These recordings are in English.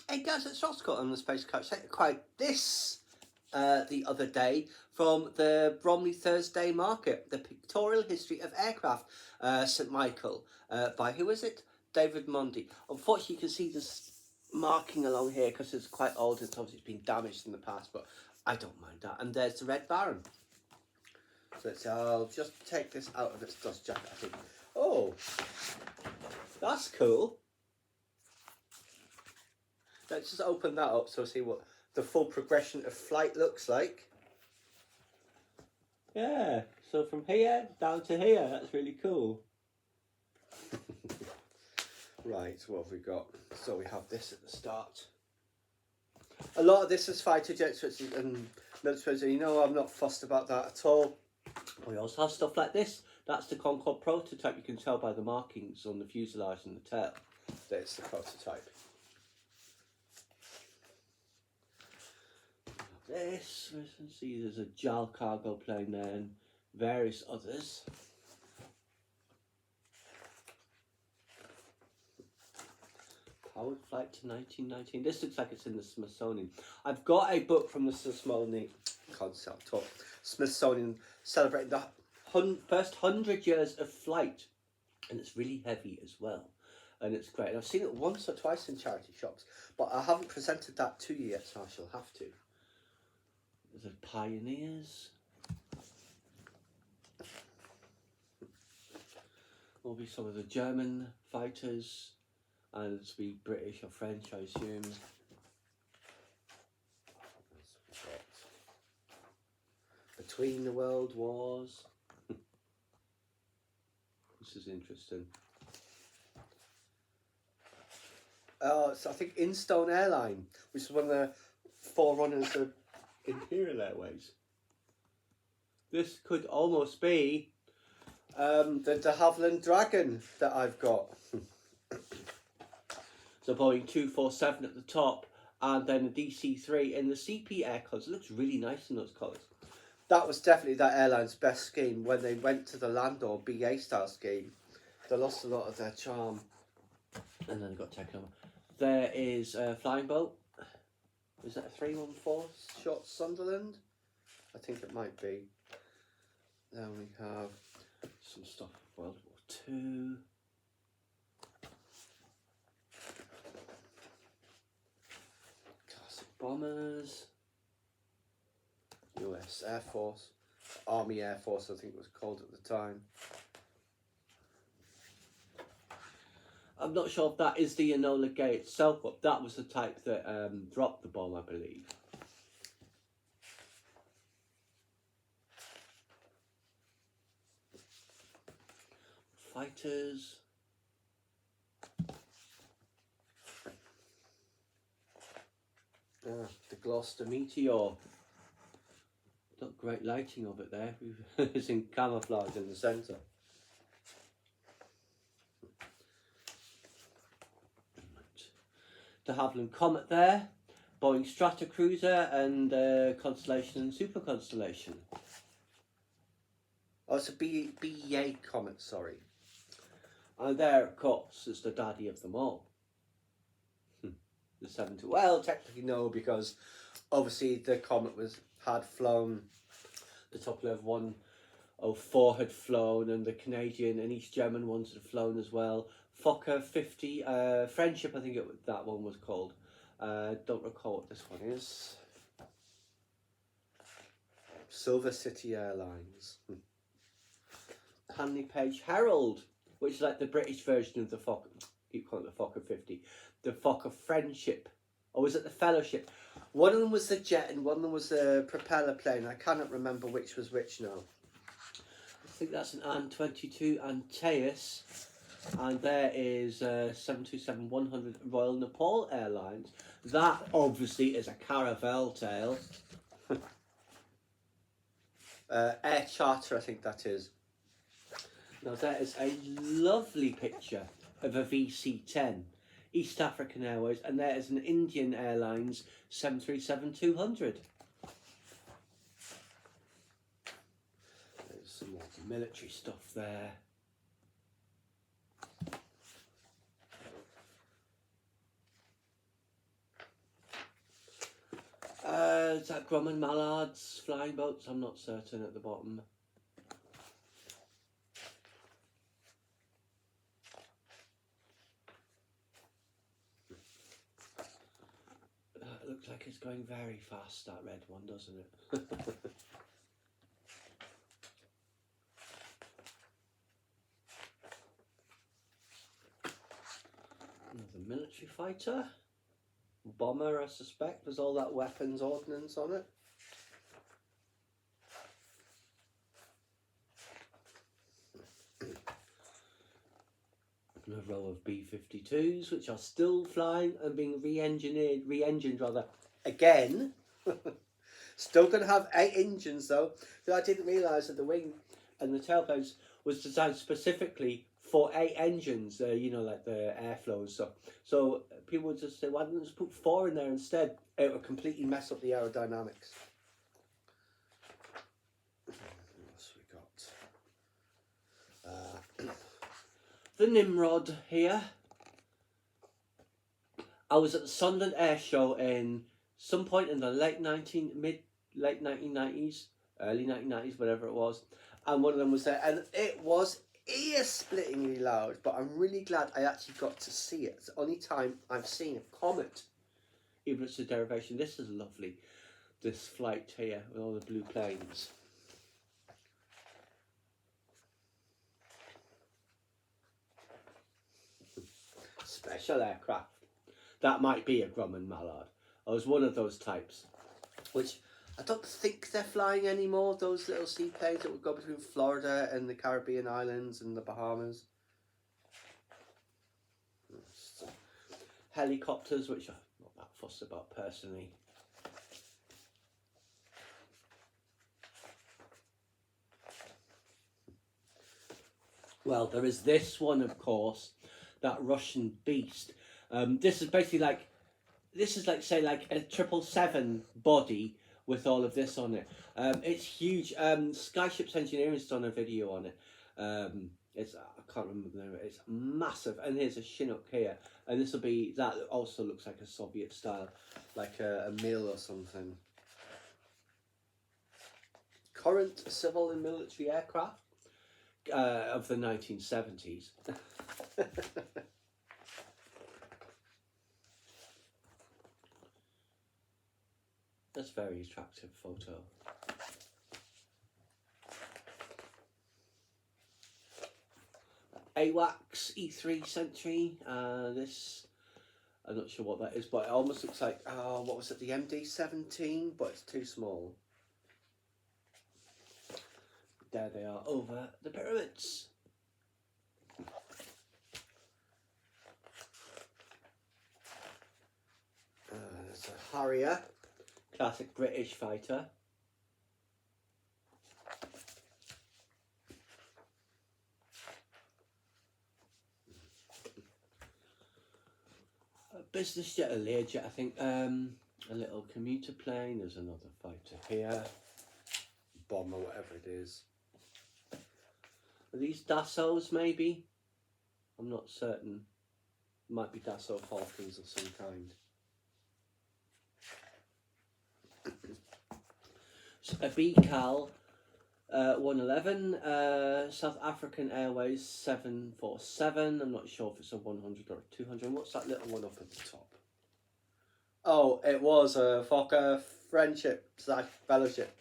Hey guys, it's Roscoe on the Space Coach. I acquired this the other day from the Bromley Thursday Market, the Pictorial History of Aircraft, St Michael, by who is it? David Mondey. Unfortunately, you can see this marking along here because it's quite old. It's obviously been damaged in the past, but I don't mind that. And there's the Red Baron. So I'll just take this out of its dust jacket, I think. Oh, that's cool. Let's just open that up so we'll see what the full progression of flight looks like. Yeah, so from here down to here, that's really cool. Right, what have we got? So we have this at the start. A lot of this is fighter jets and military. You know, I'm not fussed about that at all. We also have stuff like this. That's the Concorde prototype. You can tell by the markings on the fuselage and the tail that it's the prototype. This, we can see there's a JAL cargo plane there and various others. Powered flight to 1919. This looks like it's in the Smithsonian. I've got a book from the Smithsonian, Smithsonian celebrating the first 100 years of flight, and it's really heavy as well, and it's great. And I've seen it once or twice in charity shops, but I haven't presented that to you yet, so I shall have to. The Pioneers. Will be some of the German fighters, and it'll be British or French, I assume. Between the World Wars. This is interesting. So I think Instone Airline, which is one of the forerunners of Imperial Airways. This could almost be the de Havilland Dragon that I've got. So Boeing 247 at the top, and then a DC-3 in the CP air colours. It looks really nice in those colours. That was definitely that airline's best scheme. When they went to the Landor BA style scheme, they lost a lot of their charm, and then they got taken over. There is a flying boat. Is that a 314 shot Sunderland? I think it might be. Then we have some stuff from World War II. Classic bombers. US Air Force. Army Air Force, I think it was called at the time. I'm not sure if that is the Enola Gay itself, but that was the type that dropped the bomb, I believe. Fighters. The Gloucester Meteor. Got great lighting of it there. It's in camouflage in the centre. De Havilland Comet there, Boeing Stratocruiser and Constellation and Super Constellation. Oh, it's a BEA Comet, sorry. And there, of course, is the daddy of them all. The 70. Well, technically no, because obviously the Comet had flown. The top level 104 had flown, and the Canadian and East German ones had flown as well. Fokker 50, Friendship, I think that one was called. Don't recall what this one is. Silver City Airlines. Hanley Page Herald, which is like the British version of the Fokker. Keep calling it the Fokker 50. The Fokker Friendship. Or was it the Fellowship? One of them was the jet and one of them was the propeller plane. I cannot remember which was which now. I think that's an AN-22 Antaeus. And there is 727-100 Royal Nepal Airlines. That obviously is a Caravelle tail. Air Charter, I think that is. Now that is a lovely picture of a VC-10, East African Airways, and there is an Indian Airlines 737-200. There's some more military stuff there. Is that Grumman Mallards, flying boats? I'm not certain at the bottom. It looks like it's going very fast, that red one, doesn't it? Another military fighter. Bomber, I suspect. There's all that weapons ordnance on it. And a row of B-52s, which are still flying and being re-engined rather, again. Still going to have 8 engines though. So I didn't realise that the wing and the tailplanes was designed specifically for 8 engines, you know, like the airflow and stuff. So people would just say, why don't you just put 4 in there instead? It would completely mess up the aerodynamics. What else we got? The Nimrod here. I was at the Sunderland Air Show in some point in the late 1990s, early 1990s, whatever it was. And one of them was there, and it was ear-splittingly loud, but I'm really glad I actually got to see it. It's the only time I've seen a comet, even if it's a derivation. This is lovely, this flight here with all the blue planes. Special aircraft. That might be a Grumman Mallard. I was one of those types, which I don't think they're flying anymore, those little seaplanes that would go between Florida and the Caribbean islands and the Bahamas. Helicopters, which I'm not that fussed about personally. Well, there is this one, of course, that Russian beast. This is basically like, say like a 777 body with all of this on it. It's huge. Skyships Engineering's done a video on it. It's, I can't remember the name of it. It's massive. And here's a Chinook here. And this will be, that also looks like a Soviet style, like a mill or something. Current civil and military aircraft of the 1970s. That's a very attractive photo. AWACS E3 Sentry. This, I'm not sure what that is, but it almost looks like, what was it, the MD-17, but it's too small. There they are over the pyramids. There's a Harrier, classic British fighter. A business jet, a Learjet, I think. A little commuter plane. There's another fighter here. Bomber, whatever it is. Are these Dassaults, maybe? I'm not certain. Might be Dassault Falcons of some kind. A BCAL 111, South African Airways 747. I'm not sure if it's a 100 or a 200. What's that little one up at the top? Oh, it was a Fokker Friendship / Fellowship.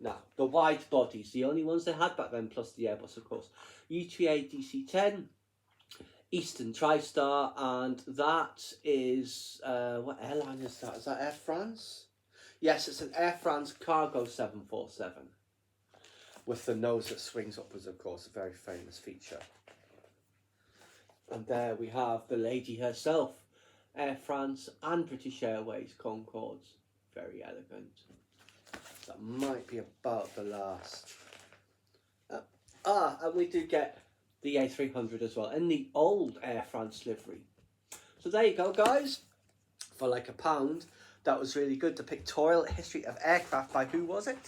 Now, the wide bodies, the only ones they had back then, plus the Airbus, of course. UTA DC-10, Eastern TriStar, and that is, what airline is that? Is that Air France? Yes, it's an Air France Cargo 747. With the nose that swings upwards, of course, a very famous feature. And there we have the lady herself, Air France and British Airways Concords. Very elegant. That might be about the last. And we do get the A300 as well, in the old Air France livery. So there you go, guys. For like £1, that was really good. The Pictorial History of Aircraft by who was it?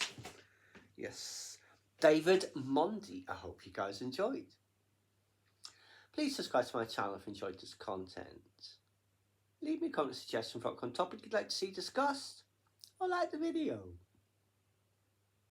Yes, David Mondey. I hope you guys enjoyed. Please subscribe to my channel if you enjoyed this content. Leave leave me a comment suggestion for what topic you'd like to see discussed, or like the video.